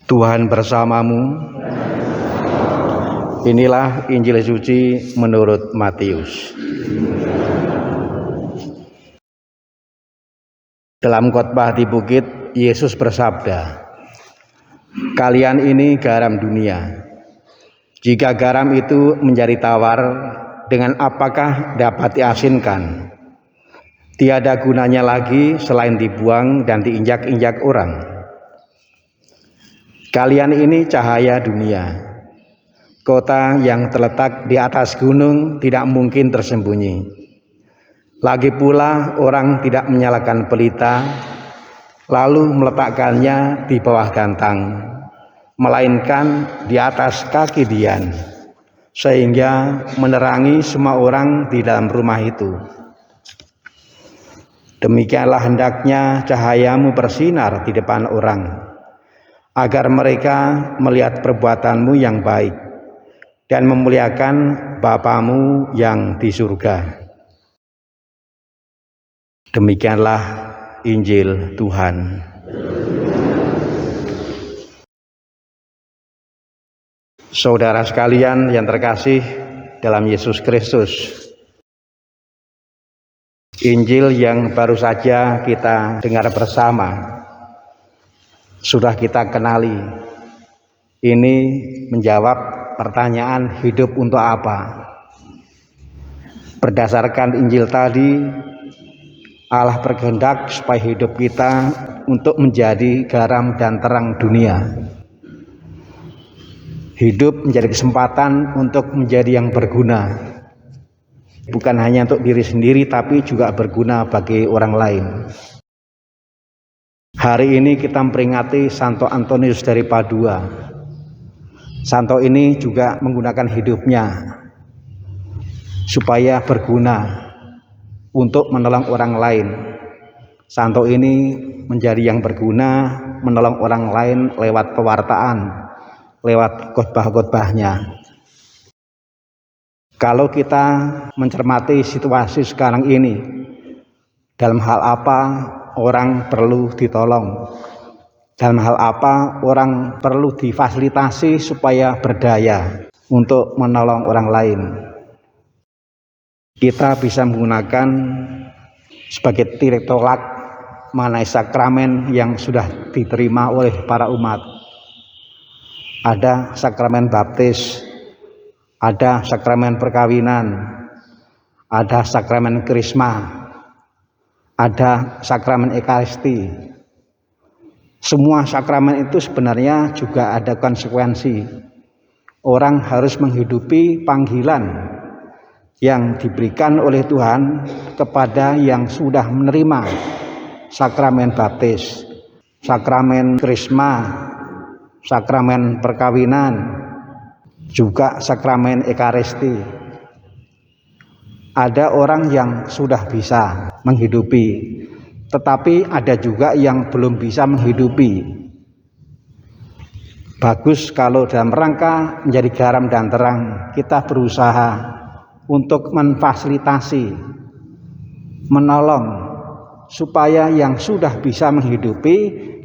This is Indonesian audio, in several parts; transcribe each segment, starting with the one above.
Tuhan bersamamu. Inilah Injil suci menurut Matius. Dalam khotbah di bukit, Yesus bersabda, "Kalian ini garam dunia. Jika garam itu menjadi tawar, dengan apakah dapat diasinkan? Tiada gunanya lagi selain dibuang dan diinjak-injak orang. Kalian ini cahaya dunia. Kota yang terletak di atas gunung tidak mungkin tersembunyi. Lagi pula orang tidak menyalakan pelita, lalu meletakkannya di bawah gantang, melainkan di atas kaki dian, sehingga menerangi semua orang di dalam rumah itu. Demikianlah hendaknya cahayamu bersinar di depan orang, agar mereka melihat perbuatanmu yang baik dan memuliakan Bapamu yang di surga." Demikianlah Injil Tuhan. Saudara sekalian yang terkasih dalam Yesus Kristus, Injil yang baru saja kita dengar bersama, sudah kita kenali. Ini menjawab pertanyaan hidup untuk apa. Berdasarkan Injil tadi, Allah berkehendak supaya hidup kita untuk menjadi garam dan terang dunia. Hidup menjadi kesempatan untuk menjadi yang berguna. Bukan hanya untuk diri sendiri, tapi juga berguna bagi orang lain. Hari ini kita memperingati Santo Antonius dari Padua. Santo ini juga menggunakan hidupnya supaya berguna untuk menolong orang lain. Santo ini menjadi yang berguna, menolong orang lain lewat pewartaan, lewat khotbah-khotbahnya. Kalau kita mencermati situasi sekarang ini, dalam hal apa orang perlu ditolong, dalam hal apa orang perlu difasilitasi supaya berdaya untuk menolong orang lain, kita bisa menggunakan sebagai titik tolak mengenai sakramen yang sudah diterima oleh para umat. Ada sakramen baptis, ada sakramen perkawinan, ada sakramen krisma, ada sakramen ekaristi. Semua sakramen itu sebenarnya juga ada konsekuensi. Orang harus menghidupi panggilan yang diberikan oleh Tuhan kepada yang sudah menerima sakramen baptis, sakramen krisma, sakramen perkawinan, juga sakramen ekaristi. Ada orang yang sudah bisa menghidupi, tetapi ada juga yang belum bisa menghidupi. Bagus kalau dalam rangka menjadi garam dan terang, kita berusaha untuk memfasilitasi, menolong, supaya yang sudah bisa menghidupi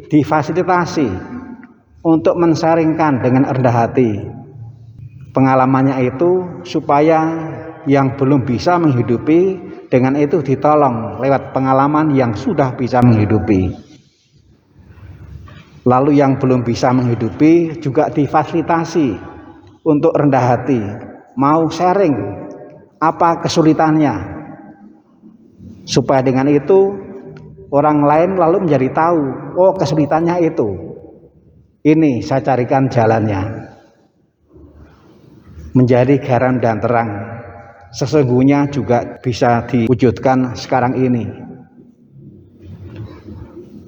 difasilitasi untuk mensaringkan dengan rendah hati pengalamannya itu, supaya yang belum bisa menghidupi dengan itu ditolong lewat pengalaman yang sudah bisa menghidupi. Lalu yang belum bisa menghidupi juga difasilitasi untuk rendah hati, mau sharing apa kesulitannya, supaya dengan itu orang lain lalu menjadi tahu, oh kesulitannya itu, ini saya carikan jalannya. Menjadi garam dan terang sesungguhnya juga bisa diwujudkan sekarang ini.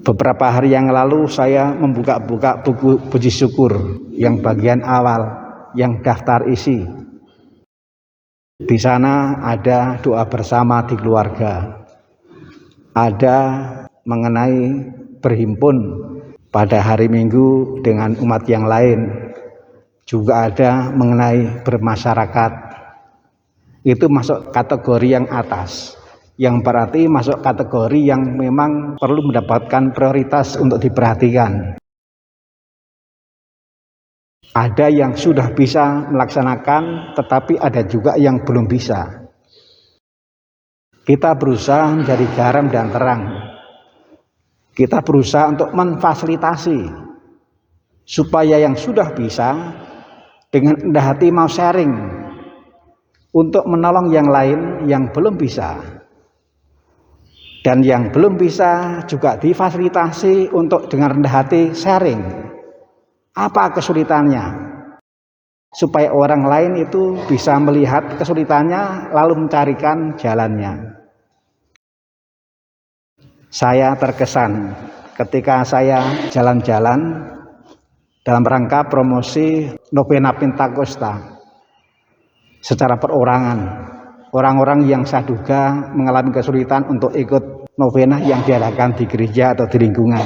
Beberapa hari yang lalu saya membuka-buka buku puji syukur yang bagian awal, yang daftar isi. Di sana ada doa bersama di keluarga, ada mengenai berhimpun pada hari Minggu dengan umat yang lain, juga ada mengenai bermasyarakat. Itu masuk kategori yang atas, yang berarti masuk kategori yang memang perlu mendapatkan prioritas untuk diperhatikan. Ada yang sudah bisa melaksanakan, tetapi ada juga yang belum bisa. Kita berusaha menjadi garam dan terang. Kita berusaha untuk memfasilitasi supaya yang sudah bisa dengan rendah hati mau sharing untuk menolong yang lain yang belum bisa. Dan yang belum bisa juga difasilitasi untuk dengan rendah hati sharing. Apa kesulitannya? Supaya orang lain itu bisa melihat kesulitannya lalu mencarikan jalannya. Saya terkesan ketika saya jalan-jalan dalam rangka promosi Novena Pentakosta secara perorangan. Orang-orang yang saya duga mengalami kesulitan untuk ikut novena yang diadakan di gereja atau di lingkungan.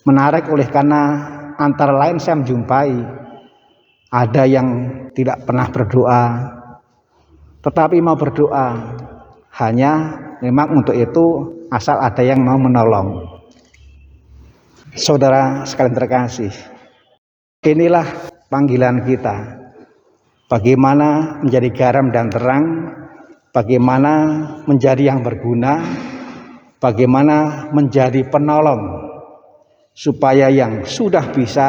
Menarik oleh karena antara lain saya menjumpai ada yang tidak pernah berdoa, tetapi mau berdoa. Hanya memang untuk itu asal ada yang mau menolong. Saudara sekalian terkasih, inilah panggilan kita. Bagaimana menjadi garam dan terang, bagaimana menjadi yang berguna, bagaimana menjadi penolong, supaya yang sudah bisa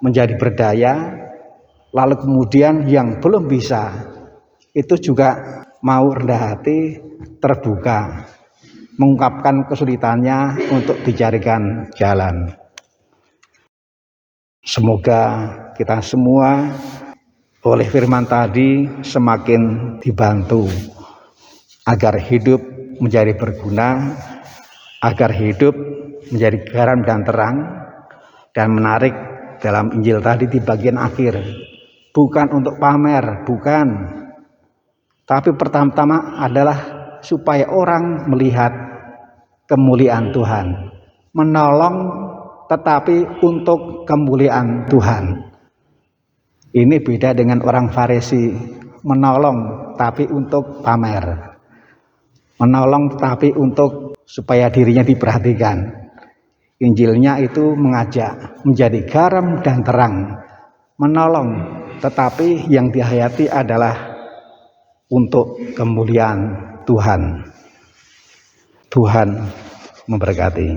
menjadi berdaya, lalu kemudian yang belum bisa itu juga mau rendah hati, terbuka, mengungkapkan kesulitannya untuk dicarikan jalan. Semoga kita semua oleh firman tadi semakin dibantu agar hidup menjadi berguna, agar hidup menjadi garam dan terang. Dan menarik dalam Injil tadi di bagian akhir, bukan untuk pamer, bukan. Tapi pertama-tama adalah supaya orang melihat kemuliaan Tuhan. Menolong tetapi untuk kemuliaan Tuhan. Ini beda dengan orang Farisi, menolong tapi untuk pamer. Menolong tapi untuk supaya dirinya diperhatikan. Injilnya itu mengajak menjadi garam dan terang, menolong, tetapi yang dihayati adalah untuk kemuliaan Tuhan. Tuhan memberkati.